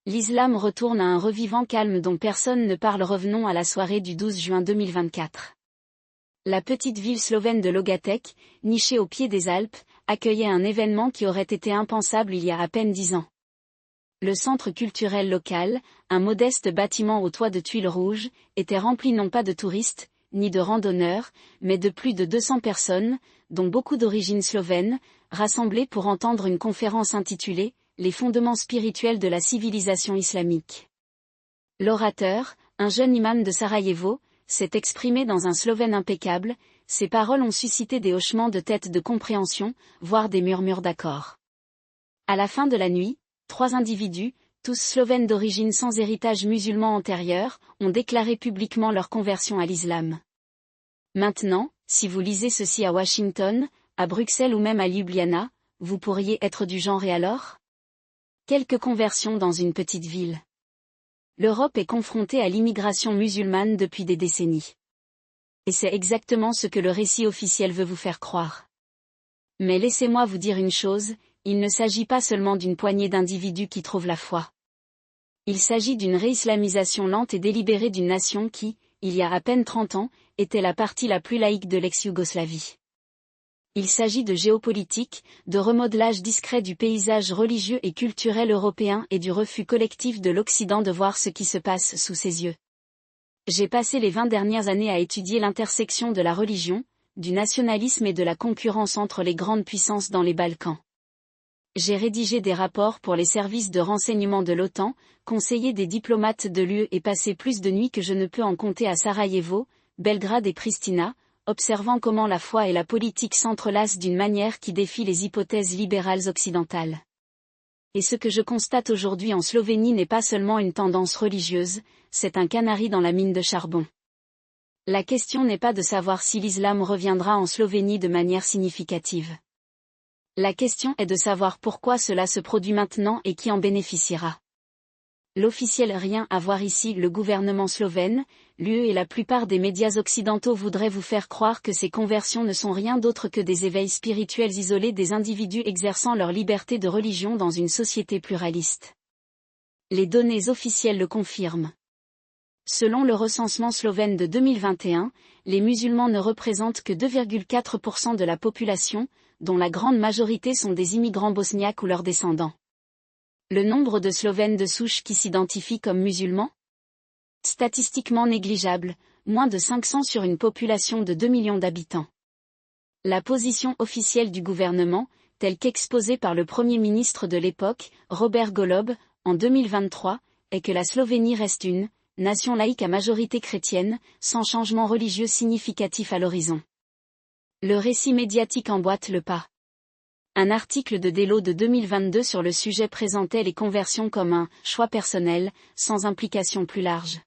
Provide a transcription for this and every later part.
L'islam retourne à un revivant calme dont personne ne parle. Revenons à la soirée du 12 juin 2024. La petite ville slovène de Logatec, nichée au pied des Alpes, accueillait un événement qui aurait été impensable il y a à peine 10 ans. Le centre culturel local, un modeste bâtiment au toit de tuiles rouges, était rempli non pas de touristes, ni de randonneurs, mais de plus de 200 personnes, dont beaucoup d'origine slovène, rassemblées pour entendre une conférence intitulée « Les fondements spirituels de la civilisation islamique ». L'orateur, un jeune imam de Sarajevo, s'est exprimé dans un slovène impeccable. Ses paroles ont suscité des hochements de tête de compréhension, voire des murmures d'accord. À la fin de la nuit, 3 individus, tous slovènes d'origine sans héritage musulman antérieur, ont déclaré publiquement leur conversion à l'islam. Maintenant, si vous lisez ceci à Washington, à Bruxelles ou même à Ljubljana, vous pourriez être du genre et alors ? Quelques conversions dans une petite ville. L'Europe est confrontée à l'immigration musulmane depuis des décennies. Et c'est exactement ce que le récit officiel veut vous faire croire. Mais laissez-moi vous dire une chose, il ne s'agit pas seulement d'une poignée d'individus qui trouvent la foi. Il s'agit d'une réislamisation lente et délibérée d'une nation qui, il y a à peine 30 ans, était la partie la plus laïque de l'ex-Yougoslavie. Il s'agit de géopolitique, de remodelage discret du paysage religieux et culturel européen et du refus collectif de l'Occident de voir ce qui se passe sous ses yeux. J'ai passé les 20 dernières années à étudier l'intersection de la religion, du nationalisme et de la concurrence entre les grandes puissances dans les Balkans. J'ai rédigé des rapports pour les services de renseignement de l'OTAN, conseillé des diplomates de l'UE et passé plus de nuits que je ne peux en compter à Sarajevo, Belgrade et Pristina, observant comment la foi et la politique s'entrelacent d'une manière qui défie les hypothèses libérales occidentales. Et ce que je constate aujourd'hui en Slovénie n'est pas seulement une tendance religieuse, c'est un canari dans la mine de charbon. La question n'est pas de savoir si l'islam reviendra en Slovénie de manière significative. La question est de savoir pourquoi cela se produit maintenant et qui en bénéficiera. L'officiel rien à voir ici. Le gouvernement slovène, l'UE et la plupart des médias occidentaux voudraient vous faire croire que ces conversions ne sont rien d'autre que des éveils spirituels isolés des individus exerçant leur liberté de religion dans une société pluraliste. Les données officielles le confirment. Selon le recensement slovène de 2021, les musulmans ne représentent que 2,4% de la population, dont la grande majorité sont des immigrants bosniaques ou leurs descendants. Le nombre de Slovènes de souche qui s'identifient comme musulmans ? Statistiquement négligeable, moins de 500 sur une population de 2 millions d'habitants. La position officielle du gouvernement, telle qu'exposée par le Premier ministre de l'époque, Robert Golob, en 2023, est que la Slovénie reste une nation laïque à majorité chrétienne, sans changement religieux significatif à l'horizon. Le récit médiatique emboîte le pas. Un article de Delo de 2022 sur le sujet présentait les conversions comme un « choix personnel », sans implication plus large.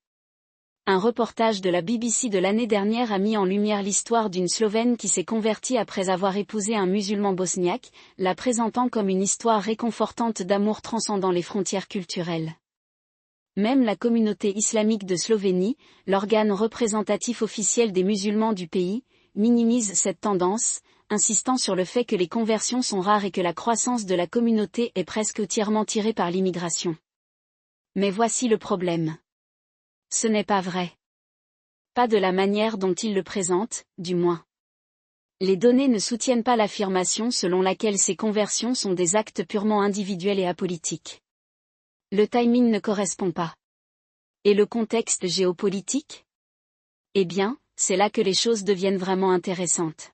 Un reportage de la BBC de l'année dernière a mis en lumière l'histoire d'une Slovène qui s'est convertie après avoir épousé un musulman bosniaque, la présentant comme une histoire réconfortante d'amour transcendant les frontières culturelles. Même la communauté islamique de Slovénie, l'organe représentatif officiel des musulmans du pays, minimise cette tendance, insistant sur le fait que les conversions sont rares et que la croissance de la communauté est presque entièrement tirée par l'immigration. Mais voici le problème. Ce n'est pas vrai. Pas de la manière dont il le présente, du moins. Les données ne soutiennent pas l'affirmation selon laquelle ces conversions sont des actes purement individuels et apolitiques. Le timing ne correspond pas. Et le contexte géopolitique ? Eh bien, c'est là que les choses deviennent vraiment intéressantes.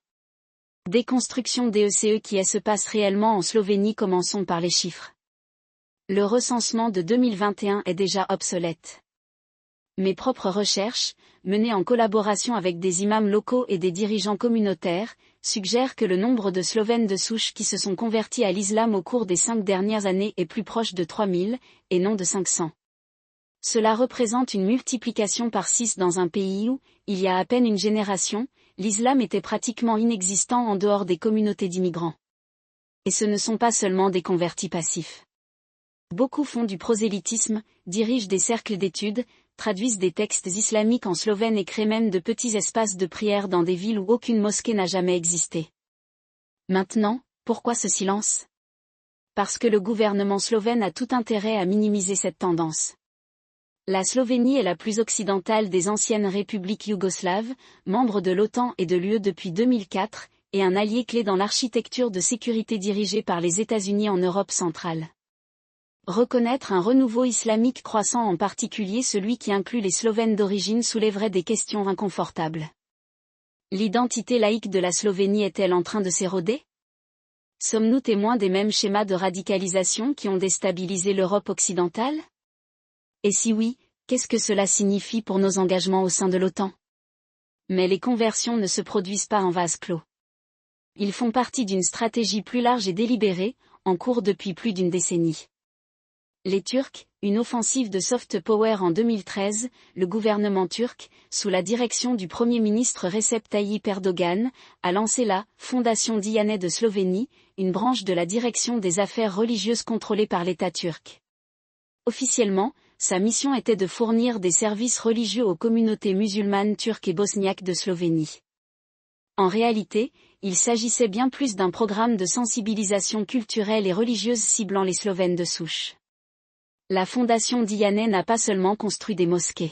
Déconstruction des ECE qui se passe réellement en Slovénie. Commençons par les chiffres. Le recensement de 2021 est déjà obsolète. Mes propres recherches, menées en collaboration avec des imams locaux et des dirigeants communautaires, suggèrent que le nombre de Slovènes de souche qui se sont convertis à l'islam au cours des 5 dernières années est plus proche de 3000, et non de 500. Cela représente une multiplication par 6 dans un pays où, il y a à peine une génération, l'islam était pratiquement inexistant en dehors des communautés d'immigrants. Et ce ne sont pas seulement des convertis passifs. Beaucoup font du prosélytisme, dirigent des cercles d'études, traduisent des textes islamiques en slovène et créent même de petits espaces de prière dans des villes où aucune mosquée n'a jamais existé. Maintenant, pourquoi ce silence ? Parce que le gouvernement slovène a tout intérêt à minimiser cette tendance. La Slovénie est la plus occidentale des anciennes républiques yougoslaves, membre de l'OTAN et de l'UE depuis 2004, et un allié clé dans l'architecture de sécurité dirigée par les États-Unis en Europe centrale. Reconnaître un renouveau islamique croissant, en particulier celui qui inclut les Slovènes d'origine, soulèverait des questions inconfortables. L'identité laïque de la Slovénie est-elle en train de s'éroder ? Sommes-nous témoins des mêmes schémas de radicalisation qui ont déstabilisé l'Europe occidentale ? Et si oui, qu'est-ce que cela signifie pour nos engagements au sein de l'OTAN ? Mais les conversions ne se produisent pas en vase clos. Ils font partie d'une stratégie plus large et délibérée, en cours depuis plus d'une décennie. Les Turcs, une offensive de soft power en 2013, le gouvernement turc, sous la direction du Premier ministre Recep Tayyip Erdogan, a lancé la Fondation Diyanet de Slovénie, une branche de la direction des affaires religieuses contrôlée par l'État turc. Officiellement, sa mission était de fournir des services religieux aux communautés musulmanes turques et bosniaques de Slovénie. En réalité, il s'agissait bien plus d'un programme de sensibilisation culturelle et religieuse ciblant les Slovènes de souche. La Fondation Diyanet n'a pas seulement construit des mosquées.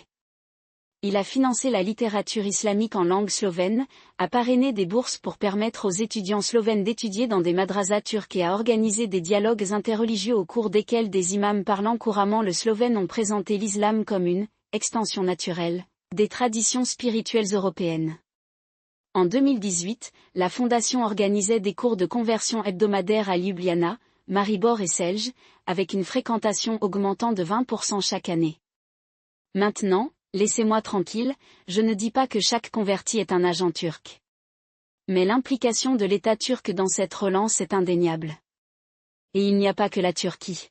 Il a financé la littérature islamique en langue slovène, a parrainé des bourses pour permettre aux étudiants slovènes d'étudier dans des madrasas turques et a organisé des dialogues interreligieux au cours desquels des imams parlant couramment le slovène ont présenté l'islam comme une extension naturelle des traditions spirituelles européennes. En 2018, la fondation organisait des cours de conversion hebdomadaires à Ljubljana, Maribor et Celje, avec une fréquentation augmentant de 20% chaque année. Maintenant, laissez-moi tranquille, je ne dis pas que chaque converti est un agent turc. Mais l'implication de l'État turc dans cette relance est indéniable. Et il n'y a pas que la Turquie.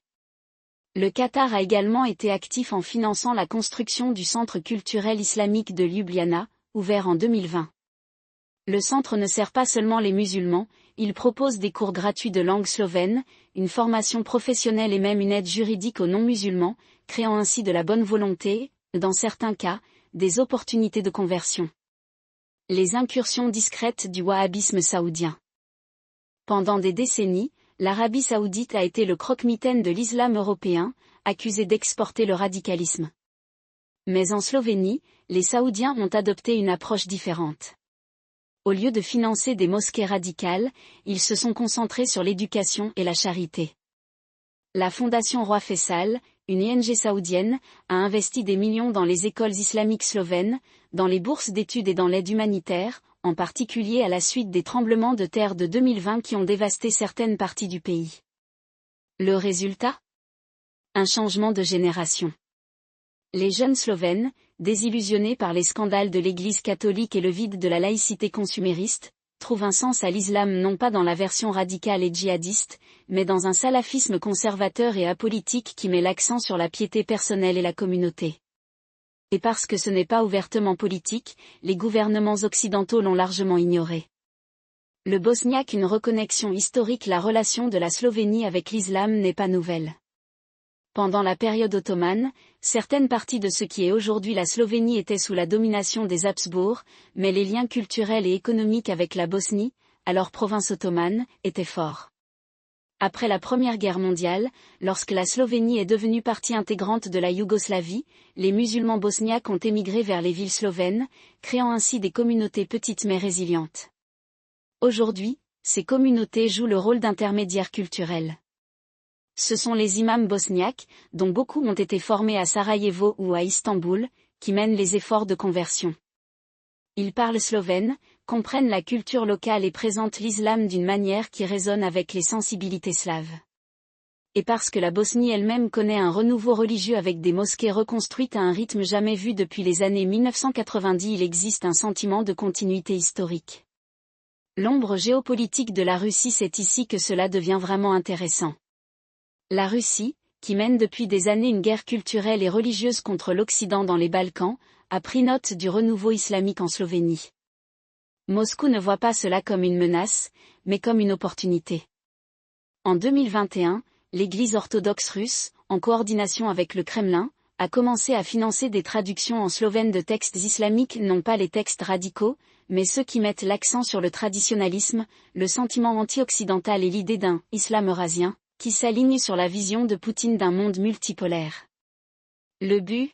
Le Qatar a également été actif en finançant la construction du centre culturel islamique de Ljubljana, ouvert en 2020. Le centre ne sert pas seulement les musulmans, il propose des cours gratuits de langue slovène, une formation professionnelle et même une aide juridique aux non-musulmans, créant ainsi de la bonne volonté, dans certains cas, des opportunités de conversion. Les incursions discrètes du wahhabisme saoudien. Pendant des décennies, l'Arabie saoudite a été le croque-mitaine de l'islam européen, accusé d'exporter le radicalisme. Mais en Slovénie, les Saoudiens ont adopté une approche différente. Au lieu de financer des mosquées radicales, ils se sont concentrés sur l'éducation et la charité. La Fondation Roi Faisal, une ONG saoudienne, a investi des millions dans les écoles islamiques slovènes, dans les bourses d'études et dans l'aide humanitaire, en particulier à la suite des tremblements de terre de 2020 qui ont dévasté certaines parties du pays. Le résultat ? Un changement de génération. Les jeunes Slovènes, désillusionnés par les scandales de l'Église catholique et le vide de la laïcité consumériste, trouvent un sens à l'islam non pas dans la version radicale et djihadiste, mais dans un salafisme conservateur et apolitique qui met l'accent sur la piété personnelle et la communauté. Et parce que ce n'est pas ouvertement politique, les gouvernements occidentaux l'ont largement ignoré. Le bosniaque, une reconnexion historique. La relation de la Slovénie avec l'islam n'est pas nouvelle. Pendant la période ottomane, certaines parties de ce qui est aujourd'hui la Slovénie étaient sous la domination des Habsbourg, mais les liens culturels et économiques avec la Bosnie, alors province ottomane, étaient forts. Après la Première Guerre mondiale, lorsque la Slovénie est devenue partie intégrante de la Yougoslavie, les musulmans bosniaques ont émigré vers les villes slovènes, créant ainsi des communautés petites mais résilientes. Aujourd'hui, ces communautés jouent le rôle d'intermédiaires culturels. Ce sont les imams bosniaques, dont beaucoup ont été formés à Sarajevo ou à Istanbul, qui mènent les efforts de conversion. Ils parlent slovène, comprennent la culture locale et présentent l'islam d'une manière qui résonne avec les sensibilités slaves. Et parce que la Bosnie elle-même connaît un renouveau religieux avec des mosquées reconstruites à un rythme jamais vu depuis les années 1990, il existe un sentiment de continuité historique. L'ombre géopolitique de la Russie, c'est ici que cela devient vraiment intéressant. La Russie, qui mène depuis des années une guerre culturelle et religieuse contre l'Occident dans les Balkans, a pris note du renouveau islamique en Slovénie. Moscou ne voit pas cela comme une menace, mais comme une opportunité. En 2021, l'Église orthodoxe russe, en coordination avec le Kremlin, a commencé à financer des traductions en slovène de textes islamiques, non pas les textes radicaux, mais ceux qui mettent l'accent sur le traditionnalisme, le sentiment anti-occidental et l'idée d'un « islam eurasien », qui s'aligne sur la vision de Poutine d'un monde multipolaire. Le but ?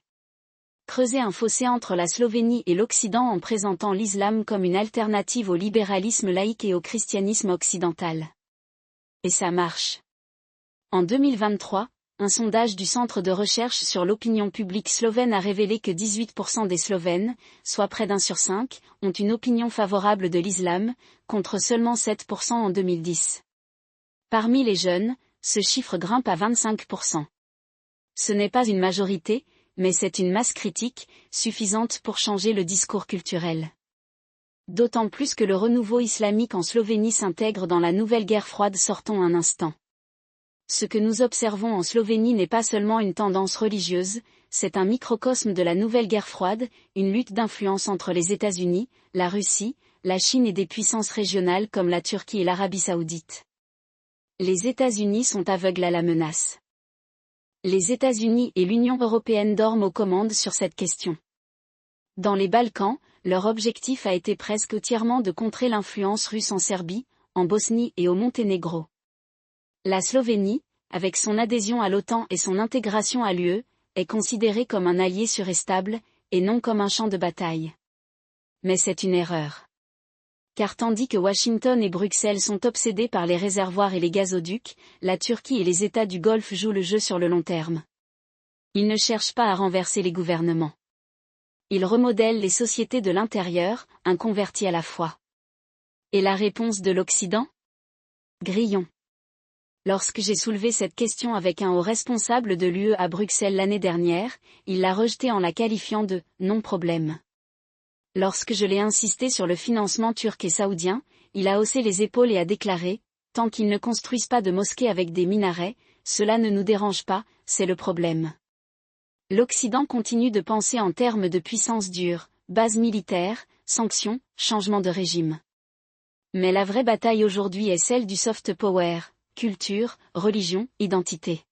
Creuser un fossé entre la Slovénie et l'Occident en présentant l'islam comme une alternative au libéralisme laïque et au christianisme occidental. Et ça marche. En 2023, un sondage du Centre de recherche sur l'opinion publique slovène a révélé que 18% des Slovènes, soit près d'un sur 5, ont une opinion favorable de l'islam, contre seulement 7% en 2010. Parmi les jeunes, ce chiffre grimpe à 25%. Ce n'est pas une majorité, mais c'est une masse critique, suffisante pour changer le discours culturel. D'autant plus que le renouveau islamique en Slovénie s'intègre dans la nouvelle guerre froide. Sortons un instant. Ce que nous observons en Slovénie n'est pas seulement une tendance religieuse, c'est un microcosme de la nouvelle guerre froide, une lutte d'influence entre les États-Unis, la Russie, la Chine et des puissances régionales comme la Turquie et l'Arabie saoudite. Les États-Unis sont aveugles à la menace. Les États-Unis et l'Union européenne dorment aux commandes sur cette question. Dans les Balkans, leur objectif a été presque entièrement de contrer l'influence russe en Serbie, en Bosnie et au Monténégro. La Slovénie, avec son adhésion à l'OTAN et son intégration à l'UE, est considérée comme un allié sûr et stable, et non comme un champ de bataille. Mais c'est une erreur. Car tandis que Washington et Bruxelles sont obsédés par les réservoirs et les gazoducs, la Turquie et les États du Golfe jouent le jeu sur le long terme. Ils ne cherchent pas à renverser les gouvernements. Ils remodèlent les sociétés de l'intérieur, un converti à la fois. Et la réponse de l'Occident ? Grillons. Lorsque j'ai soulevé cette question avec un haut responsable de l'UE à Bruxelles l'année dernière, il l'a rejetée en la qualifiant de « non-problème ». Lorsque je l'ai insisté sur le financement turc et saoudien, il a haussé les épaules et a déclaré « Tant qu'ils ne construisent pas de mosquées avec des minarets, cela ne nous dérange pas, c'est le problème ». L'Occident continue de penser en termes de puissance dure, base militaire, sanctions, changement de régime. Mais la vraie bataille aujourd'hui est celle du soft power, culture, religion, identité.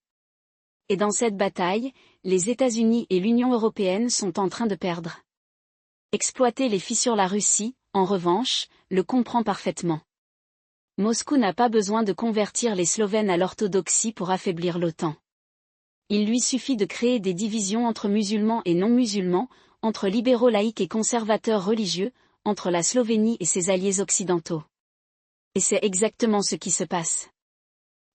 Et dans cette bataille, les États-Unis et l'Union européenne sont en train de perdre. Exploiter les fissures. La Russie, en revanche, le comprend parfaitement. Moscou n'a pas besoin de convertir les Slovènes à l'orthodoxie pour affaiblir l'OTAN. Il lui suffit de créer des divisions entre musulmans et non-musulmans, entre libéraux laïcs et conservateurs religieux, entre la Slovénie et ses alliés occidentaux. Et c'est exactement ce qui se passe.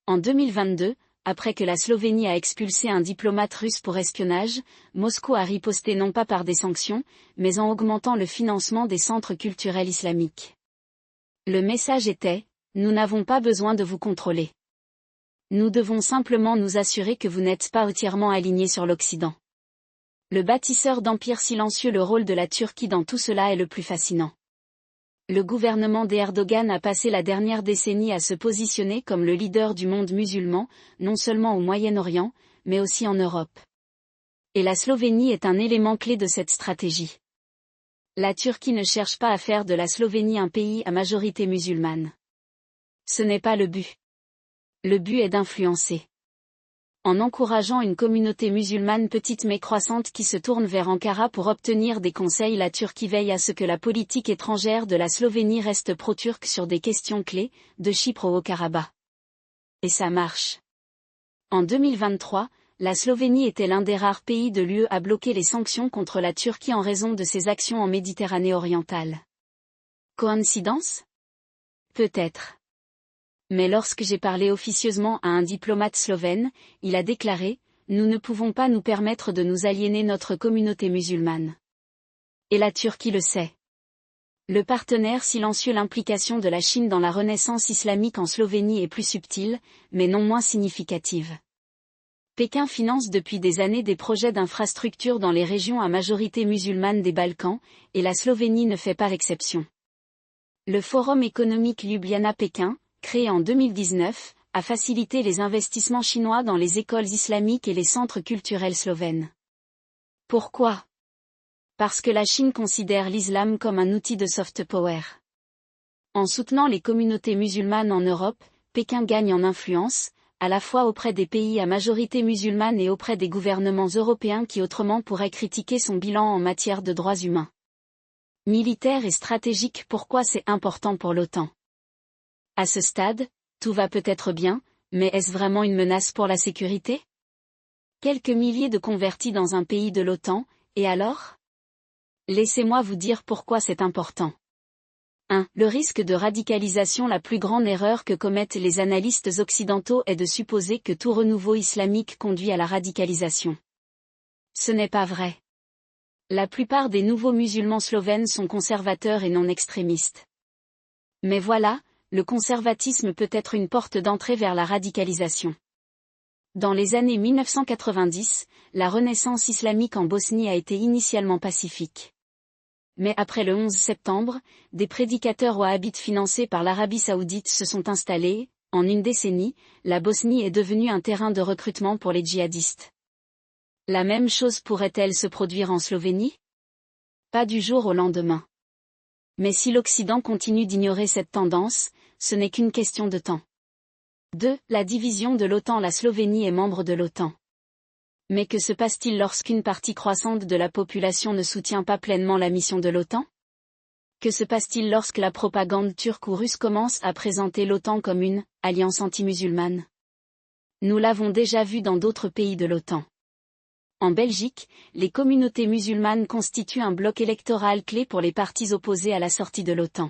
En 2022, après que la Slovénie a expulsé un diplomate russe pour espionnage, Moscou a riposté non pas par des sanctions, mais en augmentant le financement des centres culturels islamiques. Le message était « Nous n'avons pas besoin de vous contrôler. Nous devons simplement nous assurer que vous n'êtes pas entièrement alignés sur l'Occident. » Le bâtisseur d'empire silencieux. Le rôle de la Turquie dans tout cela est le plus fascinant. Le gouvernement d'Erdogan a passé la dernière décennie à se positionner comme le leader du monde musulman, non seulement au Moyen-Orient, mais aussi en Europe. Et la Slovénie est un élément clé de cette stratégie. La Turquie ne cherche pas à faire de la Slovénie un pays à majorité musulmane. Ce n'est pas le but. Le but est d'influencer. En encourageant une communauté musulmane petite mais croissante qui se tourne vers Ankara pour obtenir des conseils, la Turquie veille à ce que la politique étrangère de la Slovénie reste pro-turque sur des questions clés, de Chypre au Haut-Karabakh. Et ça marche. En 2023, la Slovénie était l'un des rares pays de l'UE à bloquer les sanctions contre la Turquie en raison de ses actions en Méditerranée orientale. Coïncidence ? Peut-être. Mais lorsque j'ai parlé officieusement à un diplomate slovène, il a déclaré « Nous ne pouvons pas nous permettre de nous aliéner notre communauté musulmane. » Et la Turquie le sait. Le partenaire silencieux. L'implication de la Chine dans la renaissance islamique en Slovénie est plus subtile, mais non moins significative. Pékin finance depuis des années des projets d'infrastructures dans les régions à majorité musulmane des Balkans, et la Slovénie ne fait pas l'exception. Le Forum économique Ljubljana-Pékin, créé en 2019, a facilité les investissements chinois dans les écoles islamiques et les centres culturels slovènes. Pourquoi ? Parce que la Chine considère l'islam comme un outil de soft power. En soutenant les communautés musulmanes en Europe, Pékin gagne en influence, à la fois auprès des pays à majorité musulmane et auprès des gouvernements européens qui autrement pourraient critiquer son bilan en matière de droits humains. Militaire et stratégique. Pourquoi c'est important pour l'OTAN ? À ce stade, tout va peut-être bien, Mais est-ce vraiment une menace pour la sécurité? Quelques milliers de convertis dans un pays de l'OTAN, et alors? Laissez-moi vous dire pourquoi c'est important. 1. Le risque de radicalisation. La plus grande erreur que commettent les analystes occidentaux est de supposer que tout renouveau islamique conduit à la radicalisation. Ce n'est pas vrai. La plupart des nouveaux musulmans slovènes sont conservateurs et non extrémistes. Mais voilà, le conservatisme peut être une porte d'entrée vers la radicalisation. Dans les années 1990, la renaissance islamique en Bosnie a été initialement pacifique. Mais après le 11 septembre, des prédicateurs wahhabites financés par l'Arabie saoudite se sont installés. En une décennie, la Bosnie est devenue un terrain de recrutement pour les djihadistes. La même chose pourrait-elle se produire en Slovénie? Pas du jour au lendemain. Mais si l'Occident continue d'ignorer cette tendance, ce n'est qu'une question de temps. 2. La division de l'OTAN. La Slovénie est membre de l'OTAN. Mais que se passe-t-il lorsqu'une partie croissante de la population ne soutient pas pleinement la mission de l'OTAN? Que se passe-t-il lorsque la propagande turque ou russe commence à présenter l'OTAN comme une « alliance anti-musulmane » Nous l'avons déjà vu dans d'autres pays de l'OTAN. En Belgique, les communautés musulmanes constituent un bloc électoral clé pour les partis opposés à la sortie de l'OTAN.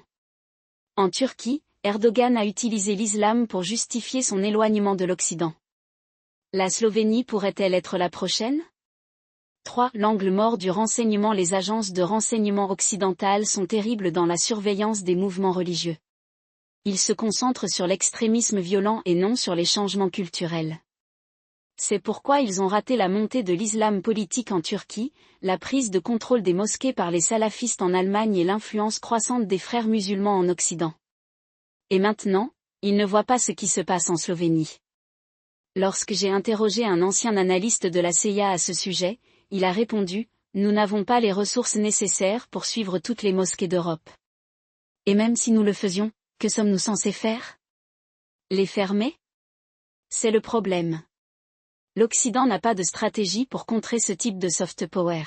En Turquie, Erdogan a utilisé l'islam pour justifier son éloignement de l'Occident. La Slovénie pourrait-elle être la prochaine? 3. L'angle mort du renseignement. Les agences de renseignement occidentales sont terribles dans la surveillance des mouvements religieux. Ils se concentrent sur l'extrémisme violent et non sur les changements culturels. C'est pourquoi ils ont raté la montée de l'islam politique en Turquie, la prise de contrôle des mosquées par les salafistes en Allemagne et l'influence croissante des frères musulmans en Occident. Et maintenant, ils ne voient pas ce qui se passe en Slovénie. Lorsque j'ai interrogé un ancien analyste de la CIA à ce sujet, il a répondu « Nous n'avons pas les ressources nécessaires pour suivre toutes les mosquées d'Europe. Et même si nous le faisions, que sommes-nous censés faire? Les fermer? C'est le problème. L'Occident n'a pas de stratégie pour contrer ce type de soft power.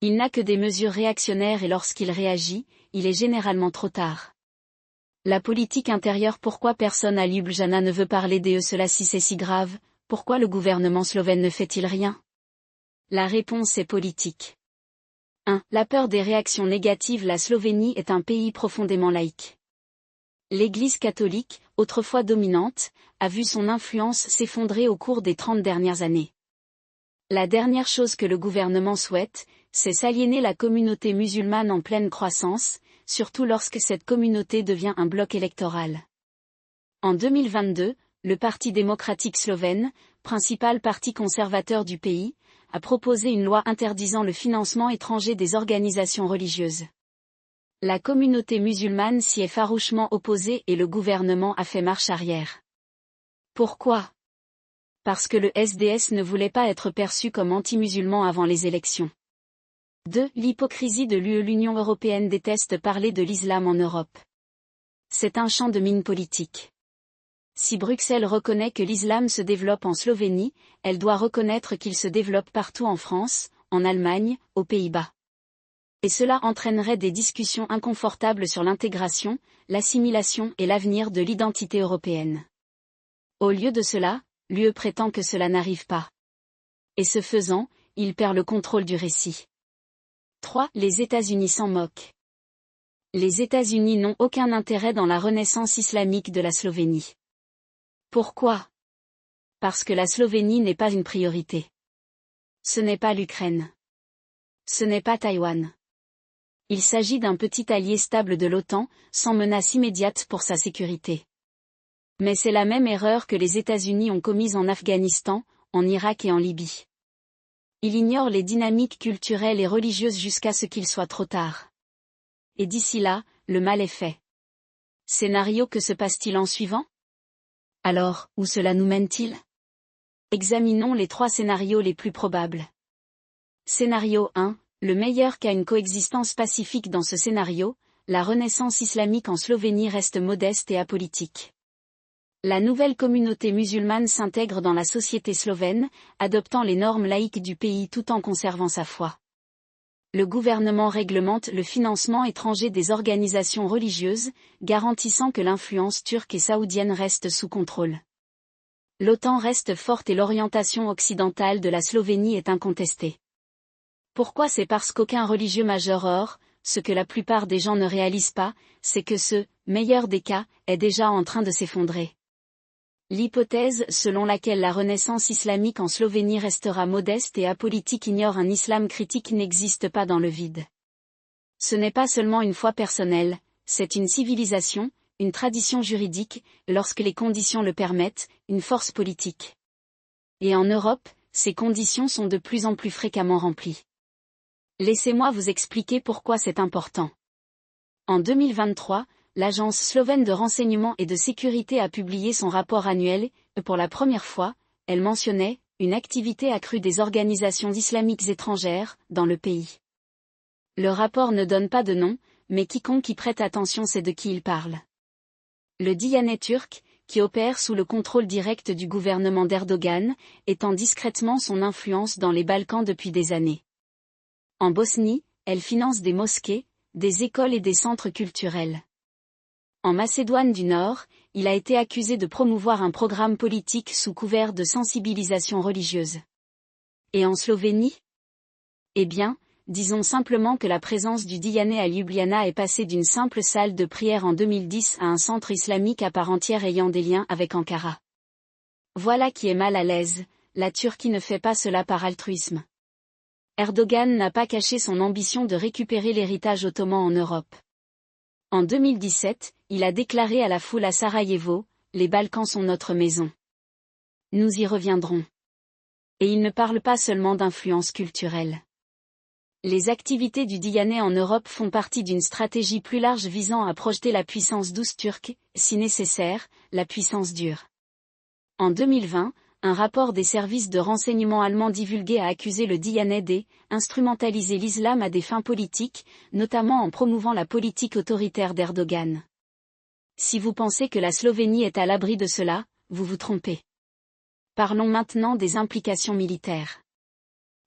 Il n'a que des mesures réactionnaires et lorsqu'il réagit, il est généralement trop tard. La politique intérieure. Pourquoi personne à Ljubljana ne veut parler d'eux? Cela si c'est si grave, pourquoi le gouvernement slovène ne fait-il rien? La réponse est politique. 1. La peur des réactions négatives. La Slovénie est un pays profondément laïque. L'Église catholique, autrefois dominante, a vu son influence s'effondrer au cours des 30 dernières années. La dernière chose que le gouvernement souhaite, c'est s'aliéner la communauté musulmane en pleine croissance, surtout lorsque cette communauté devient un bloc électoral. En 2022, le Parti démocratique slovène, principal parti conservateur du pays, a proposé une loi interdisant le financement étranger des organisations religieuses. La communauté musulmane s'y est farouchement opposée et le gouvernement a fait marche arrière. Pourquoi? Parce que le SDS ne voulait pas être perçu comme anti-musulman avant les élections. 2. L'hypocrisie de l'UE. L'Union européenne déteste parler de l'islam en Europe. C'est un champ de mine politique. Si Bruxelles reconnaît que l'islam se développe en Slovénie, elle doit reconnaître qu'il se développe partout en France, en Allemagne, aux Pays-Bas. Et cela entraînerait des discussions inconfortables sur l'intégration, l'assimilation et l'avenir de l'identité européenne. Au lieu de cela, l'UE prétend que cela n'arrive pas. Et ce faisant, il perd le contrôle du récit. 3. Les États-Unis s'en moquent. Les États-Unis n'ont aucun intérêt dans la renaissance islamique de la Slovénie. Pourquoi? Parce que la Slovénie n'est pas une priorité. Ce n'est pas l'Ukraine. Ce n'est pas Taïwan. Il s'agit d'un petit allié stable de l'OTAN, sans menace immédiate pour sa sécurité. Mais c'est la même erreur que les États-Unis ont commise en Afghanistan, en Irak et en Libye. Il ignore les dynamiques culturelles et religieuses jusqu'à ce qu'il soit trop tard. Et d'ici là, le mal est fait. Scénario. Que se passe-t-il en suivant? Alors, où cela nous mène-t-il? Examinons les 3 scénarios les plus probables. Scénario 1. Le meilleur cas. Une coexistence pacifique. Dans ce scénario, la renaissance islamique en Slovénie reste modeste et apolitique. La nouvelle communauté musulmane s'intègre dans la société slovène, adoptant les normes laïques du pays tout en conservant sa foi. Le gouvernement réglemente le financement étranger des organisations religieuses, garantissant que l'influence turque et saoudienne reste sous contrôle. L'OTAN reste forte et l'orientation occidentale de la Slovénie est incontestée. Pourquoi? C'est parce qu'aucun religieux majeur. Or, ce que la plupart des gens ne réalisent pas, c'est que ce « meilleur des cas » est déjà en train de s'effondrer. L'hypothèse selon laquelle la renaissance islamique en Slovénie restera modeste et apolitique ignore un islam critique n'existe pas dans le vide. Ce n'est pas seulement une foi personnelle, c'est une civilisation, une tradition juridique, lorsque les conditions le permettent, une force politique. Et en Europe, ces conditions sont de plus en plus fréquemment remplies. Laissez-moi vous expliquer pourquoi c'est important. En 2023, l'Agence slovène de renseignement et de sécurité a publié son rapport annuel, et pour la première fois, elle mentionnait une activité accrue des organisations islamiques étrangères dans le pays. Le rapport ne donne pas de nom, mais quiconque y prête attention sait de qui il parle. Le Diyanet turc, qui opère sous le contrôle direct du gouvernement d'Erdogan, étend discrètement son influence dans les Balkans depuis des années. En Bosnie, elle finance des mosquées, des écoles et des centres culturels. En Macédoine du Nord, il a été accusé de promouvoir un programme politique sous couvert de sensibilisation religieuse. Et en Slovénie? Eh bien, disons simplement que la présence du Diyanet à Ljubljana est passée d'une simple salle de prière en 2010 à un centre islamique à part entière ayant des liens avec Ankara. Voilà qui est mal à l'aise, la Turquie ne fait pas cela par altruisme. Erdogan n'a pas caché son ambition de récupérer l'héritage ottoman en Europe. En 2017, il a déclaré à la foule à Sarajevo, « Les Balkans sont notre maison. » Nous y reviendrons. Et il ne parle pas seulement d'influence culturelle. Les activités du Diyanet en Europe font partie d'une stratégie plus large visant à projeter la puissance douce turque, si nécessaire, la puissance dure. En 2020, un rapport des services de renseignement allemands divulgué a accusé le Diyanet d'instrumentaliser l'islam à des fins politiques, notamment en promouvant la politique autoritaire d'Erdogan. Si vous pensez que la Slovénie est à l'abri de cela, vous vous trompez. Parlons maintenant des implications militaires.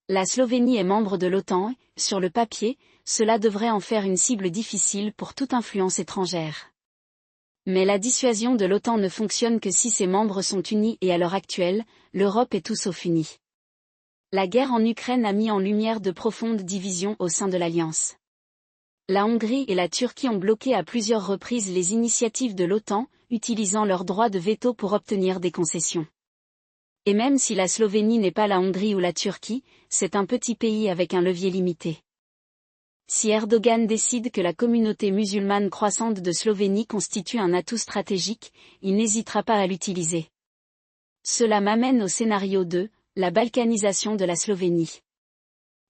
La Slovénie est membre de l'OTAN et, sur le papier, cela devrait en faire une cible difficile pour toute influence étrangère. Mais la dissuasion de l'OTAN ne fonctionne que si ses membres sont unis et à l'heure actuelle, l'Europe est tout sauf unie. La guerre en Ukraine a mis en lumière de profondes divisions au sein de l'Alliance. La Hongrie et la Turquie ont bloqué à plusieurs reprises les initiatives de l'OTAN, utilisant leur droit de veto pour obtenir des concessions. Et même si la Slovénie n'est pas la Hongrie ou la Turquie, c'est un petit pays avec un levier limité. Si Erdogan décide que la communauté musulmane croissante de Slovénie constitue un atout stratégique, il n'hésitera pas à l'utiliser. Cela m'amène au scénario 2, la balkanisation de la Slovénie.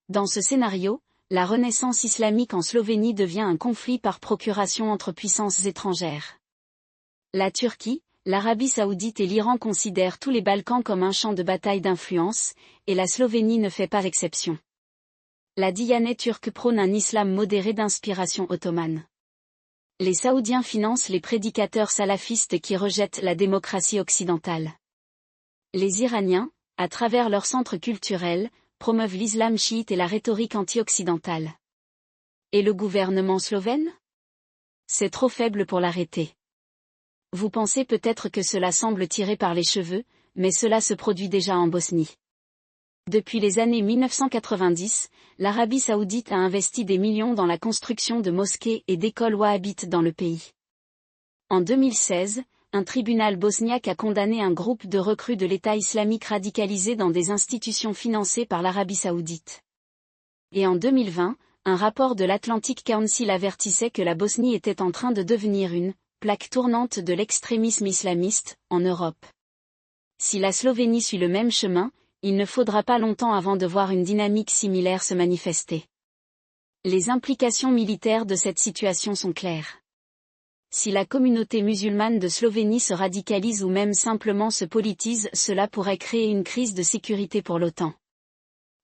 Dans ce scénario, la renaissance islamique en Slovénie devient un conflit par procuration entre puissances étrangères. La Turquie, l'Arabie saoudite et l'Iran considèrent tous les Balkans comme un champ de bataille d'influence, et la Slovénie ne fait pas l'exception. La Diyanet turque prône un islam modéré d'inspiration ottomane. Les Saoudiens financent les prédicateurs salafistes qui rejettent la démocratie occidentale. Les Iraniens, à travers leurs centres culturels, promeuvent l'islam chiite et la rhétorique anti-occidentale. Et le gouvernement slovène? C'est trop faible pour l'arrêter. Vous pensez peut-être que cela semble tiré par les cheveux, mais cela se produit déjà en Bosnie. Depuis les années 1990, l'Arabie saoudite a investi des millions dans la construction de mosquées et d'écoles wahhabites dans le pays. En 2016, un tribunal bosniaque a condamné un groupe de recrues de l'État islamique radicalisés dans des institutions financées par l'Arabie saoudite. Et en 2020, un rapport de l'Atlantic Council avertissait que la Bosnie était en train de devenir une plaque tournante de l'extrémisme islamiste, en Europe. Si la Slovénie suit le même chemin, il ne faudra pas longtemps avant de voir une dynamique similaire se manifester. Les implications militaires de cette situation sont claires. Si la communauté musulmane de Slovénie se radicalise ou même simplement se politise, cela pourrait créer une crise de sécurité pour l'OTAN.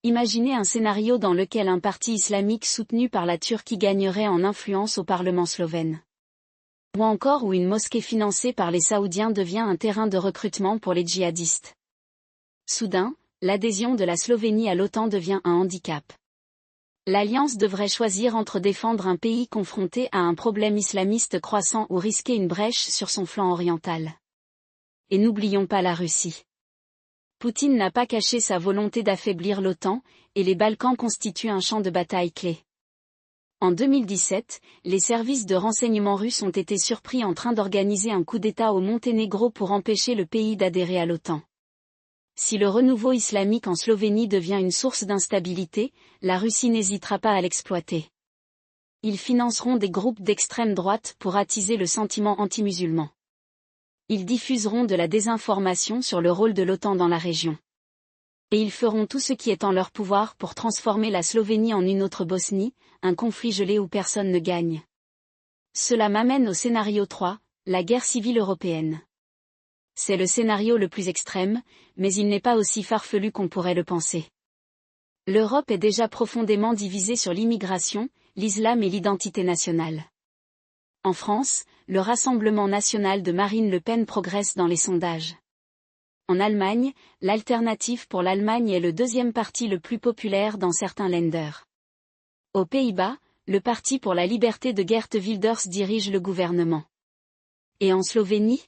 Imaginez un scénario dans lequel un parti islamique soutenu par la Turquie gagnerait en influence au Parlement slovène. Ou encore où une mosquée financée par les Saoudiens devient un terrain de recrutement pour les djihadistes. Soudain, l'adhésion de la Slovénie à l'OTAN devient un handicap. L'Alliance devrait choisir entre défendre un pays confronté à un problème islamiste croissant ou risquer une brèche sur son flanc oriental. Et n'oublions pas la Russie. Poutine n'a pas caché sa volonté d'affaiblir l'OTAN, et les Balkans constituent un champ de bataille clé. En 2017, les services de renseignement russes ont été surpris en train d'organiser un coup d'État au Monténégro pour empêcher le pays d'adhérer à l'OTAN. Si le renouveau islamique en Slovénie devient une source d'instabilité, la Russie n'hésitera pas à l'exploiter. Ils financeront des groupes d'extrême droite pour attiser le sentiment anti-musulman. Ils diffuseront de la désinformation sur le rôle de l'OTAN dans la région. Et ils feront tout ce qui est en leur pouvoir pour transformer la Slovénie en une autre Bosnie, un conflit gelé où personne ne gagne. Cela m'amène au scénario 3, la guerre civile européenne. C'est le scénario le plus extrême, mais il n'est pas aussi farfelu qu'on pourrait le penser. L'Europe est déjà profondément divisée sur l'immigration, l'islam et l'identité nationale. En France, le Rassemblement national de Marine Le Pen progresse dans les sondages. En Allemagne, l'Alternative pour l'Allemagne est le deuxième parti le plus populaire dans certains Länder. Aux Pays-Bas, le Parti pour la liberté de Geert Wilders dirige le gouvernement. Et en Slovénie ?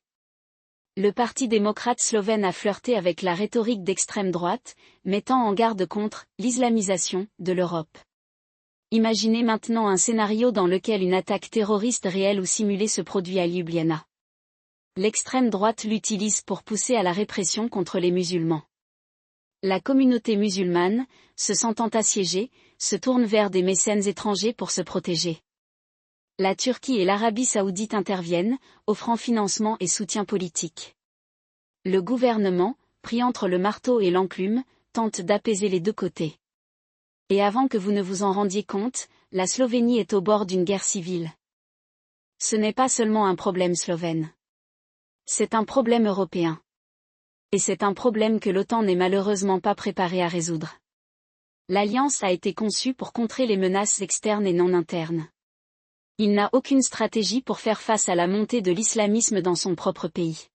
Le Parti démocrate slovène a flirté avec la rhétorique d'extrême droite, mettant en garde contre « l'islamisation » de l'Europe. Imaginez maintenant un scénario dans lequel une attaque terroriste réelle ou simulée se produit à Ljubljana. L'extrême droite l'utilise pour pousser à la répression contre les musulmans. La communauté musulmane, se sentant assiégée, se tourne vers des mécènes étrangers pour se protéger. La Turquie et l'Arabie saoudite interviennent, offrant financement et soutien politique. Le gouvernement, pris entre le marteau et l'enclume, tente d'apaiser les deux côtés. Et avant que vous ne vous en rendiez compte, la Slovénie est au bord d'une guerre civile. Ce n'est pas seulement un problème slovène. C'est un problème européen. Et c'est un problème que l'OTAN n'est malheureusement pas préparée à résoudre. L'Alliance a été conçue pour contrer les menaces externes et non internes. Il n'a aucune stratégie pour faire face à la montée de l'islamisme dans son propre pays.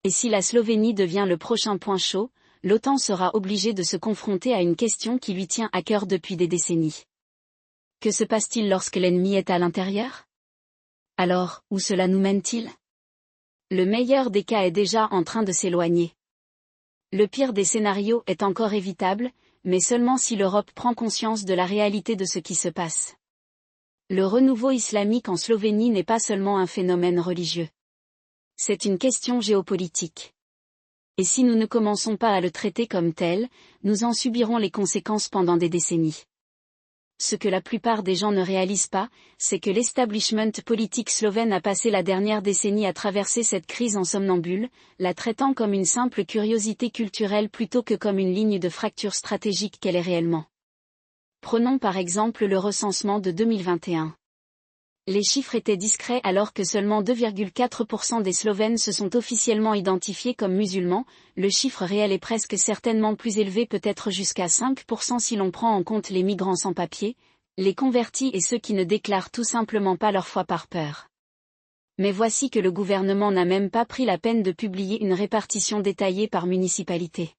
Et si la Slovénie devient le prochain point chaud, l'OTAN sera obligée de se confronter à une question qui lui tient à cœur depuis des décennies. Que se passe-t-il lorsque l'ennemi est à l'intérieur ? Alors, où cela nous mène-t-il ? Le meilleur des cas est déjà en train de s'éloigner. Le pire des scénarios est encore évitable, mais seulement si l'Europe prend conscience de la réalité de ce qui se passe. Le renouveau islamique en Slovénie n'est pas seulement un phénomène religieux. C'est une question géopolitique. Et si nous ne commençons pas à le traiter comme tel, nous en subirons les conséquences pendant des décennies. Ce que la plupart des gens ne réalisent pas, c'est que l'establishment politique slovène a passé la dernière décennie à traverser cette crise en somnambule, la traitant comme une simple curiosité culturelle plutôt que comme une ligne de fracture stratégique qu'elle est réellement. Prenons par exemple le recensement de 2021. Les chiffres étaient discrets alors que seulement 2,4% des Slovènes se sont officiellement identifiés comme musulmans, le chiffre réel est presque certainement plus élevé, peut-être jusqu'à 5% si l'on prend en compte les migrants sans papier, les convertis et ceux qui ne déclarent tout simplement pas leur foi par peur. Mais voici que le gouvernement n'a même pas pris la peine de publier une répartition détaillée par municipalité.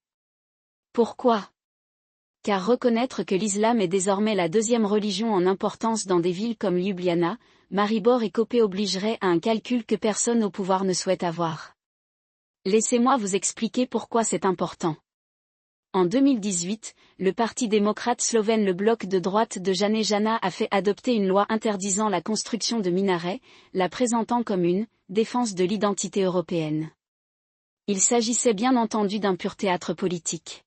Pourquoi ? Car reconnaître que l'islam est désormais la deuxième religion en importance dans des villes comme Ljubljana, Maribor et Koper obligerait à un calcul que personne au pouvoir ne souhaite avoir. Laissez-moi vous expliquer pourquoi c'est important. En 2018, le Parti démocrate slovène, le bloc de droite de Janez Janša, a fait adopter une loi interdisant la construction de minarets, la présentant comme une « défense de l'identité européenne ». Il s'agissait bien entendu d'un pur théâtre politique.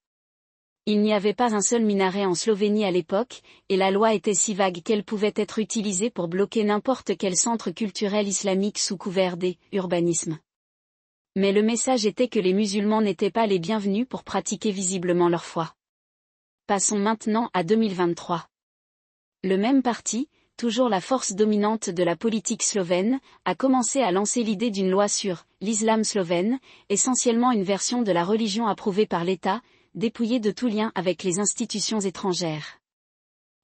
Il n'y avait pas un seul minaret en Slovénie à l'époque, et la loi était si vague qu'elle pouvait être utilisée pour bloquer n'importe quel centre culturel islamique sous couvert d'urbanisme. Mais le message était que les musulmans n'étaient pas les bienvenus pour pratiquer visiblement leur foi. Passons maintenant à 2023. Le même parti, toujours la force dominante de la politique slovène, a commencé à lancer l'idée d'une loi sur l'islam slovène, essentiellement une version de la religion approuvée par l'État, dépouillée de tout lien avec les institutions étrangères.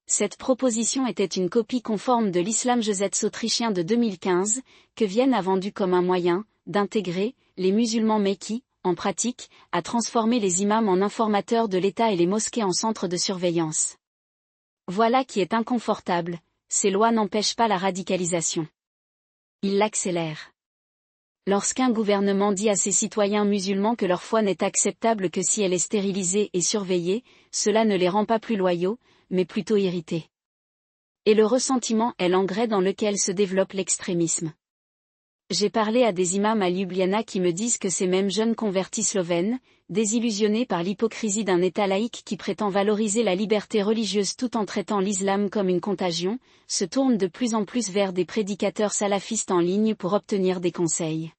Cette proposition était une copie conforme de l'islam Gesetz autrichien de 2015, que Vienne a vendu comme un moyen d'intégrer les musulmans mais qui, en pratique, a transformé les imams en informateurs de l'État et les mosquées en centres de surveillance. Voilà qui est inconfortable, ces lois n'empêchent pas la radicalisation. Ils l'accélèrent. Lorsqu'un gouvernement dit à ses citoyens musulmans que leur foi n'est acceptable que si elle est stérilisée et surveillée, cela ne les rend pas plus loyaux, mais plutôt irrités. Et le ressentiment est l'engrais dans lequel se développe l'extrémisme. J'ai parlé à des imams à Ljubljana qui me disent que ces mêmes jeunes convertis slovènes, désillusionnés par l'hypocrisie d'un État laïque qui prétend valoriser la liberté religieuse tout en traitant l'islam comme une contagion, se tournent de plus en plus vers des prédicateurs salafistes en ligne pour obtenir des conseils.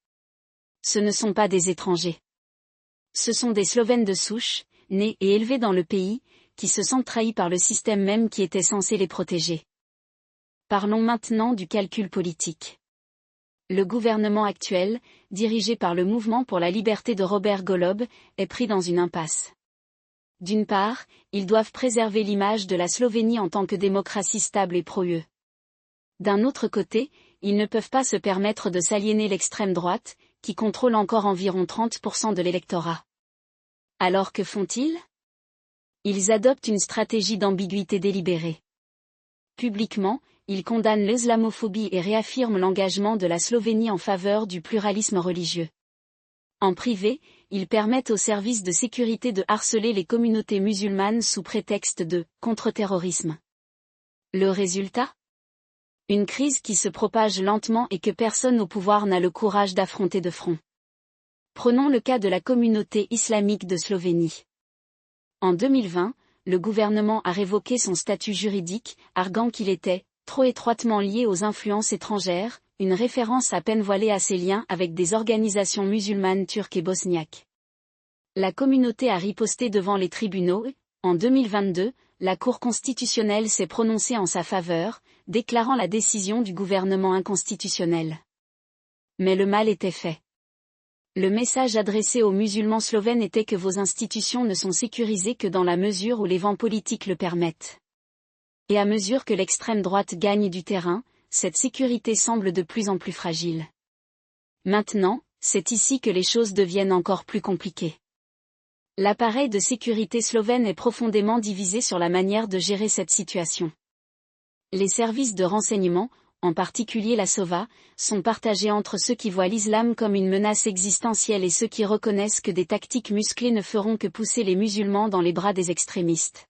Ce ne sont pas des étrangers. Ce sont des Slovènes de souche, nés et élevés dans le pays, qui se sentent trahis par le système même qui était censé les protéger. Parlons maintenant du calcul politique. Le gouvernement actuel, dirigé par le Mouvement pour la liberté de Robert Golob, est pris dans une impasse. D'une part, ils doivent préserver l'image de la Slovénie en tant que démocratie stable et pro-UE. D'un autre côté, ils ne peuvent pas se permettre de s'aliéner l'extrême droite, qui contrôle encore environ 30% de l'électorat. Alors que font-ils ? Ils adoptent une stratégie d'ambiguïté délibérée. Publiquement, ils condamnent l'islamophobie et réaffirment l'engagement de la Slovénie en faveur du pluralisme religieux. En privé, ils permettent aux services de sécurité de harceler les communautés musulmanes sous prétexte de « contre-terrorisme ». Le résultat ? Une crise qui se propage lentement et que personne au pouvoir n'a le courage d'affronter de front. Prenons le cas de la communauté islamique de Slovénie. En 2020, le gouvernement a révoqué son statut juridique, arguant qu'il était trop étroitement lié aux influences étrangères, une référence à peine voilée à ses liens avec des organisations musulmanes turques et bosniaques. La communauté a riposté devant les tribunaux et, en 2022, la Cour constitutionnelle s'est prononcée en sa faveur, déclarant la décision du gouvernement inconstitutionnelle. Mais le mal était fait. Le message adressé aux musulmans slovènes était que vos institutions ne sont sécurisées que dans la mesure où les vents politiques le permettent. Et à mesure que l'extrême droite gagne du terrain, cette sécurité semble de plus en plus fragile. Maintenant, c'est ici que les choses deviennent encore plus compliquées. L'appareil de sécurité slovène est profondément divisé sur la manière de gérer cette situation. Les services de renseignement, en particulier la SOVA, sont partagés entre ceux qui voient l'islam comme une menace existentielle et ceux qui reconnaissent que des tactiques musclées ne feront que pousser les musulmans dans les bras des extrémistes.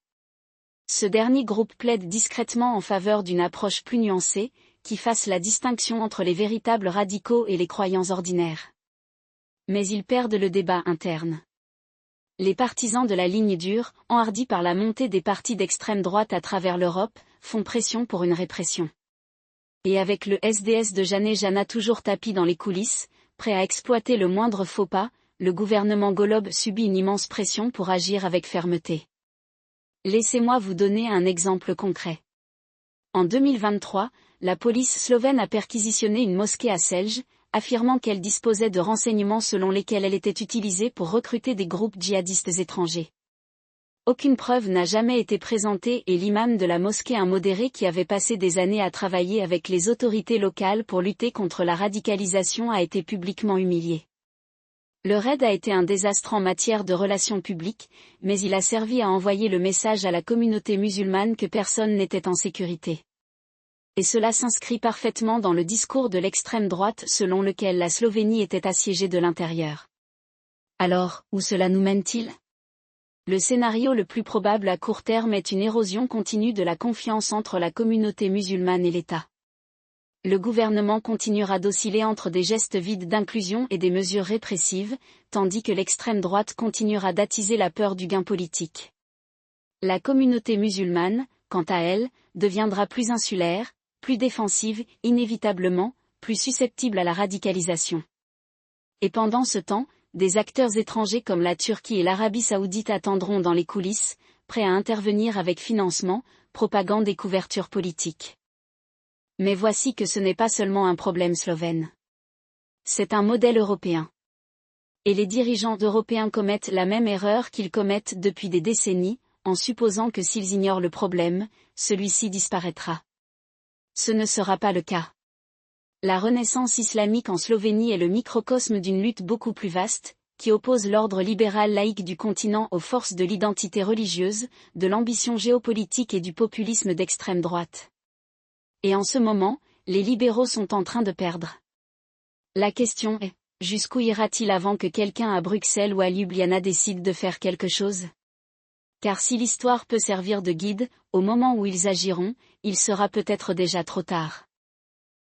Ce dernier groupe plaide discrètement en faveur d'une approche plus nuancée, qui fasse la distinction entre les véritables radicaux et les croyants ordinaires. Mais ils perdent le débat interne. Les partisans de la ligne dure, enhardis par la montée des partis d'extrême droite à travers l'Europe, font pression pour une répression. Et avec le SDS de Janez Janša toujours tapi dans les coulisses, prêt à exploiter le moindre faux pas, le gouvernement Golob subit une immense pression pour agir avec fermeté. Laissez-moi vous donner un exemple concret. En 2023, la police slovène a perquisitionné une mosquée à Celje, affirmant qu'elle disposait de renseignements selon lesquels elle était utilisée pour recruter des groupes djihadistes étrangers. Aucune preuve n'a jamais été présentée et l'imam de la mosquée, un modéré qui avait passé des années à travailler avec les autorités locales pour lutter contre la radicalisation, a été publiquement humilié. Le raid a été un désastre en matière de relations publiques, mais il a servi à envoyer le message à la communauté musulmane que personne n'était en sécurité. Et cela s'inscrit parfaitement dans le discours de l'extrême droite selon lequel la Slovénie était assiégée de l'intérieur. Alors, où cela nous mène-t-il ? Le scénario le plus probable à court terme est une érosion continue de la confiance entre la communauté musulmane et l'État. Le gouvernement continuera d'osciller entre des gestes vides d'inclusion et des mesures répressives, tandis que l'extrême droite continuera d'attiser la peur du gain politique. La communauté musulmane, quant à elle, deviendra plus insulaire, plus défensive, inévitablement, plus susceptible à la radicalisation. Et pendant ce temps, des acteurs étrangers comme la Turquie et l'Arabie saoudite attendront dans les coulisses, prêts à intervenir avec financement, propagande et couverture politique. Mais voici que ce n'est pas seulement un problème slovène. C'est un modèle européen. Et les dirigeants européens commettent la même erreur qu'ils commettent depuis des décennies, en supposant que s'ils ignorent le problème, celui-ci disparaîtra. Ce ne sera pas le cas. La renaissance islamique en Slovénie est le microcosme d'une lutte beaucoup plus vaste, qui oppose l'ordre libéral laïque du continent aux forces de l'identité religieuse, de l'ambition géopolitique et du populisme d'extrême droite. Et en ce moment, les libéraux sont en train de perdre. La question est, Jusqu'où ira-t-il avant que quelqu'un à Bruxelles ou à Ljubljana décide de faire quelque chose? Car si l'histoire peut servir de guide, au moment où ils agiront, il sera peut-être déjà trop tard.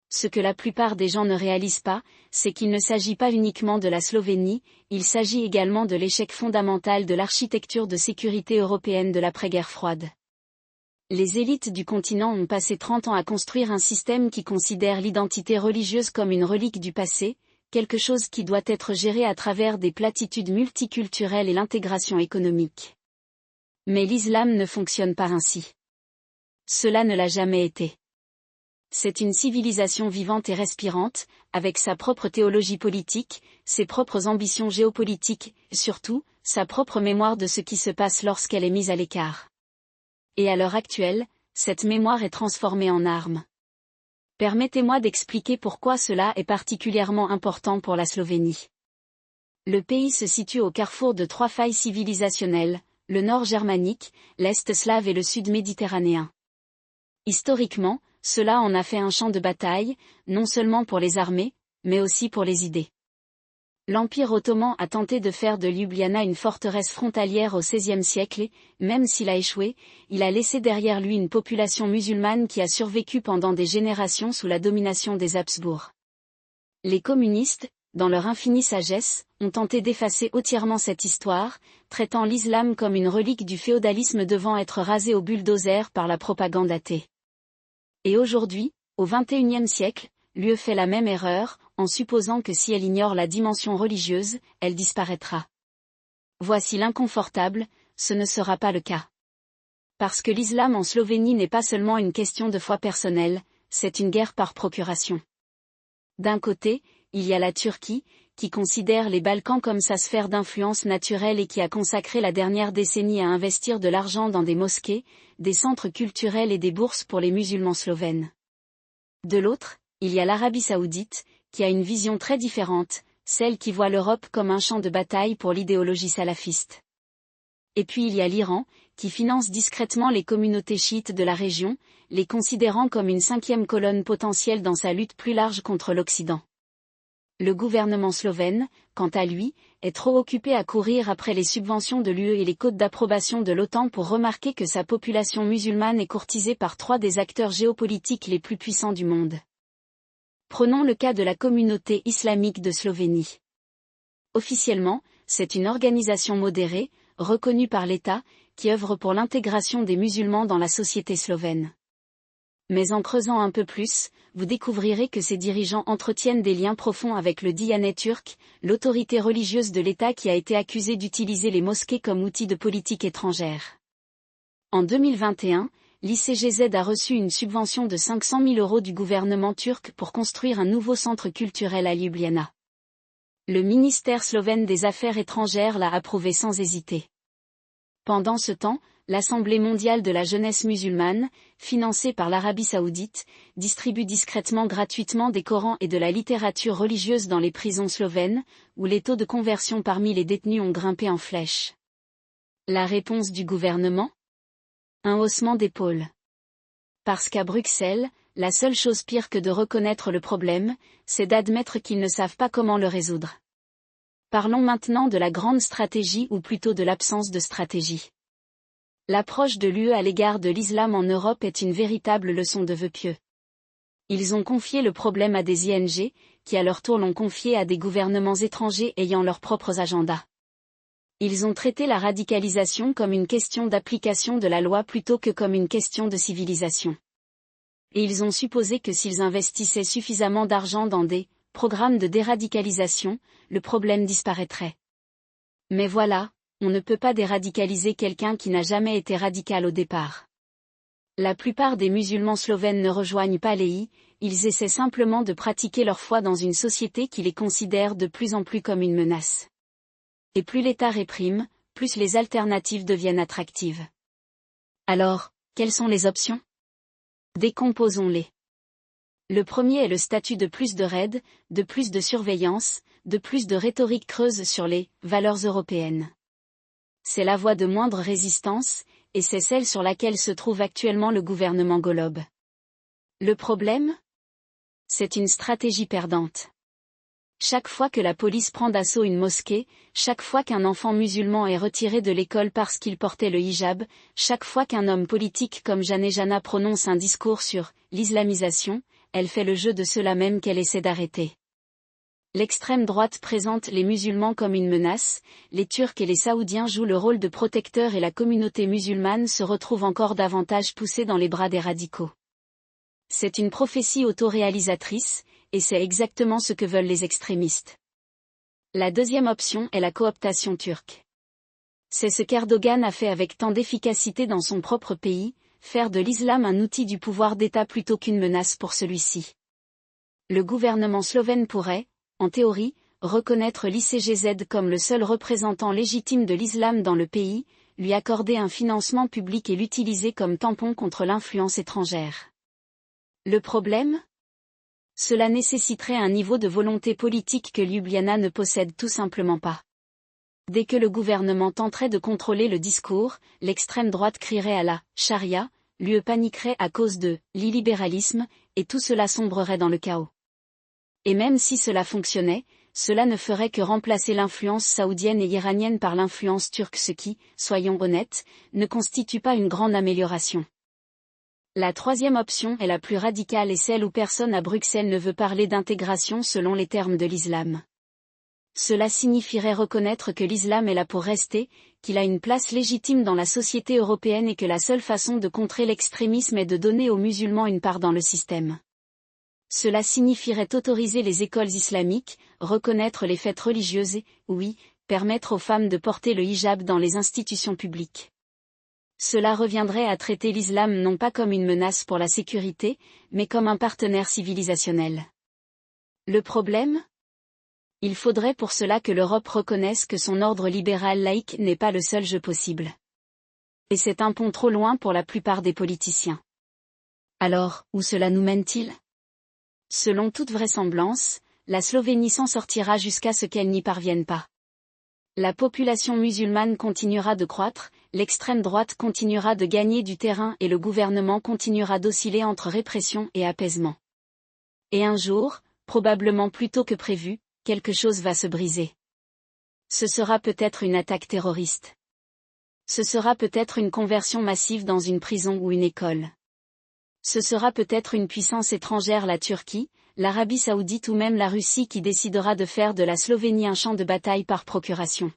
Ce que la plupart des gens ne réalisent pas, c'est qu'il ne s'agit pas uniquement de la Slovénie, il s'agit également de l'échec fondamental de l'architecture de sécurité européenne de l'après-guerre froide. Les élites du continent ont passé 30 ans à construire un système qui considère l'identité religieuse comme une relique du passé, quelque chose qui doit être géré à travers des platitudes multiculturelles et l'intégration économique. Mais l'islam ne fonctionne pas ainsi. Cela ne l'a jamais été. C'est une civilisation vivante et respirante, avec sa propre théologie politique, ses propres ambitions géopolitiques, et surtout, sa propre mémoire de ce qui se passe lorsqu'elle est mise à l'écart. Et à l'heure actuelle, cette mémoire est transformée en arme. Permettez-moi d'expliquer pourquoi cela est particulièrement important pour la Slovénie. Le pays se situe au carrefour de 3 failles civilisationnelles, le nord germanique, l'est slave et le sud méditerranéen. Historiquement, cela en a fait un champ de bataille, non seulement pour les armées, mais aussi pour les idées. L'Empire ottoman a tenté de faire de Ljubljana une forteresse frontalière au XVIe siècle et, même s'il a échoué, il a laissé derrière lui une population musulmane qui a survécu pendant des générations sous la domination des Habsbourg. Les communistes, dans leur infinie sagesse, ont tenté d'effacer entièrement cette histoire, traitant l'islam comme une relique du féodalisme devant être rasée au bulldozer par la propagande athée. Et aujourd'hui, au XXIe siècle, l'UE fait la même erreur, en supposant que si elle ignore la dimension religieuse, elle disparaîtra. Voici l'inconfortable, ce ne sera pas le cas. Parce que l'islam en Slovénie n'est pas seulement une question de foi personnelle, c'est une guerre par procuration. D'un côté, il y a la Turquie, qui considère les Balkans comme sa sphère d'influence naturelle et qui a consacré la dernière décennie à investir de l'argent dans des mosquées, des centres culturels et des bourses pour les musulmans slovènes. De l'autre, il y a l'Arabie saoudite, qui a une vision très différente, celle qui voit l'Europe comme un champ de bataille pour l'idéologie salafiste. Et puis il y a l'Iran, qui finance discrètement les communautés chiites de la région, les considérant comme une 5e colonne potentielle dans sa lutte plus large contre l'Occident. Le gouvernement slovène, quant à lui, est trop occupé à courir après les subventions de l'UE et les codes d'approbation de l'OTAN pour remarquer que sa population musulmane est courtisée par 3 des acteurs géopolitiques les plus puissants du monde. Prenons le cas de la communauté islamique de Slovénie. Officiellement, c'est une organisation modérée, reconnue par l'État, qui œuvre pour l'intégration des musulmans dans la société slovène. Mais en creusant un peu plus, vous découvrirez que ses dirigeants entretiennent des liens profonds avec le Diyanet turc, l'autorité religieuse de l'État qui a été accusée d'utiliser les mosquées comme outil de politique étrangère. En 2021, l'ICGZ a reçu une subvention de 500 000 € du gouvernement turc pour construire un nouveau centre culturel à Ljubljana. Le ministère slovène des Affaires étrangères l'a approuvé sans hésiter. Pendant ce temps, l'Assemblée mondiale de la jeunesse musulmane, financée par l'Arabie saoudite, distribue discrètement gratuitement des Corans et de la littérature religieuse dans les prisons slovènes, où les taux de conversion parmi les détenus ont grimpé en flèche. La réponse du gouvernement ? Un haussement d'épaules. Parce qu'à Bruxelles, la seule chose pire que de reconnaître le problème, c'est d'admettre qu'ils ne savent pas comment le résoudre. Parlons maintenant de la grande stratégie ou plutôt de l'absence de stratégie. L'approche de l'UE à l'égard de l'islam en Europe est une véritable leçon de vœux pieux. Ils ont confié le problème à des ING, qui à leur tour l'ont confié à des gouvernements étrangers ayant leurs propres agendas. Ils ont traité la radicalisation comme une question d'application de la loi plutôt que comme une question de civilisation. Et ils ont supposé que s'ils investissaient suffisamment d'argent dans des programmes de déradicalisation, le problème disparaîtrait. Mais voilà, on ne peut pas déradicaliser quelqu'un qui n'a jamais été radical au départ. La plupart des musulmans slovènes ne rejoignent pas l'EI, ils essaient simplement de pratiquer leur foi dans une société qui les considère de plus en plus comme une menace. Et plus l'État réprime, plus les alternatives deviennent attractives. Alors, quelles sont les options ? Décomposons-les. Le premier est le statut de plus de raids, de plus de surveillance, de plus de rhétorique creuse sur les valeurs européennes. C'est la voie de moindre résistance, et c'est celle sur laquelle se trouve actuellement le gouvernement Golob. Le problème ? C'est une stratégie perdante. Chaque fois que la police prend d'assaut une mosquée, chaque fois qu'un enfant musulman est retiré de l'école parce qu'il portait le hijab, chaque fois qu'un homme politique comme Jeanne Jana prononce un discours sur l'islamisation, elle fait le jeu de ceux-là même qu'elle essaie d'arrêter. L'extrême droite présente les musulmans comme une menace, les Turcs et les Saoudiens jouent le rôle de protecteurs et la communauté musulmane se retrouve encore davantage poussée dans les bras des radicaux. C'est une prophétie autoréalisatrice, et c'est exactement ce que veulent les extrémistes. La deuxième option est la cooptation turque. C'est ce qu'Erdogan a fait avec tant d'efficacité dans son propre pays, faire de l'islam un outil du pouvoir d'État plutôt qu'une menace pour celui-ci. Le gouvernement slovène pourrait, en théorie, reconnaître l'ICGZ comme le seul représentant légitime de l'islam dans le pays, lui accorder un financement public et l'utiliser comme tampon contre l'influence étrangère. Le problème ? Cela nécessiterait un niveau de volonté politique que Ljubljana ne possède tout simplement pas. Dès que le gouvernement tenterait de contrôler le discours, l'extrême droite crierait à la « charia », l'UE paniquerait à cause de « l'illibéralisme » et tout cela sombrerait dans le chaos. Et même si cela fonctionnait, cela ne ferait que remplacer l'influence saoudienne et iranienne par l'influence turque, ce qui, soyons honnêtes, ne constitue pas une grande amélioration. La troisième option est la plus radicale et celle où personne à Bruxelles ne veut parler d'intégration selon les termes de l'islam. Cela signifierait reconnaître que l'islam est là pour rester, qu'il a une place légitime dans la société européenne et que la seule façon de contrer l'extrémisme est de donner aux musulmans une part dans le système. Cela signifierait autoriser les écoles islamiques, reconnaître les fêtes religieuses et, oui, permettre aux femmes de porter le hijab dans les institutions publiques. Cela reviendrait à traiter l'islam non pas comme une menace pour la sécurité, mais comme un partenaire civilisationnel. Le problème ? Il faudrait pour cela que l'Europe reconnaisse que son ordre libéral laïque n'est pas le seul jeu possible. Et c'est un pont trop loin pour la plupart des politiciens. Alors, où cela nous mène-t-il ? Selon toute vraisemblance, la Slovénie s'en sortira jusqu'à ce qu'elle n'y parvienne pas. La population musulmane continuera de croître, l'extrême droite continuera de gagner du terrain et le gouvernement continuera d'osciller entre répression et apaisement. Et un jour, probablement plus tôt que prévu, quelque chose va se briser. Ce sera peut-être une attaque terroriste. Ce sera peut-être une conversion massive dans une prison ou une école. Ce sera peut-être une puissance étrangère, la Turquie, l'Arabie Saoudite ou même la Russie qui décidera de faire de la Slovénie un champ de bataille par procuration.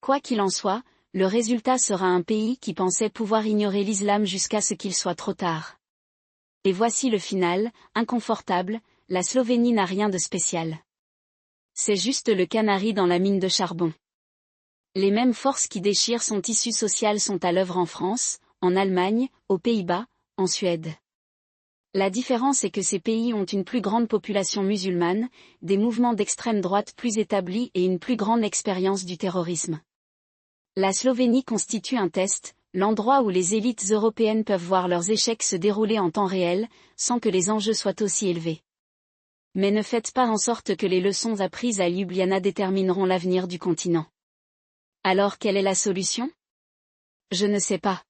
Quoi qu'il en soit, le résultat sera un pays qui pensait pouvoir ignorer l'islam jusqu'à ce qu'il soit trop tard. Et voici le final, inconfortable, la Slovénie n'a rien de spécial. C'est juste le canari dans la mine de charbon. Les mêmes forces qui déchirent son tissu social sont à l'œuvre en France, en Allemagne, aux Pays-Bas, en Suède. La différence est que ces pays ont une plus grande population musulmane, des mouvements d'extrême droite plus établis et une plus grande expérience du terrorisme. La Slovénie constitue un test, l'endroit où les élites européennes peuvent voir leurs échecs se dérouler en temps réel, sans que les enjeux soient aussi élevés. Mais ne faites pas en sorte que les leçons apprises à Ljubljana détermineront l'avenir du continent. Alors quelle est la solution ? Je ne sais pas.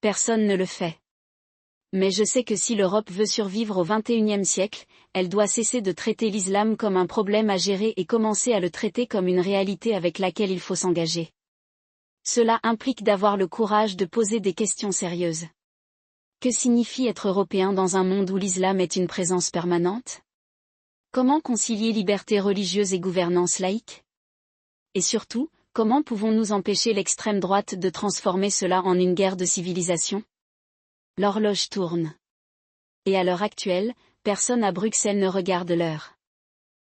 Personne ne le fait. Mais je sais que si l'Europe veut survivre au XXIe siècle, elle doit cesser de traiter l'islam comme un problème à gérer et commencer à le traiter comme une réalité avec laquelle il faut s'engager. Cela implique d'avoir le courage de poser des questions sérieuses. Que signifie être européen dans un monde où l'islam est une présence permanente ? Comment concilier liberté religieuse et gouvernance laïque ? Et surtout, comment pouvons-nous empêcher l'extrême droite de transformer cela en une guerre de civilisation ? L'horloge tourne. Et à l'heure actuelle, personne à Bruxelles ne regarde l'heure.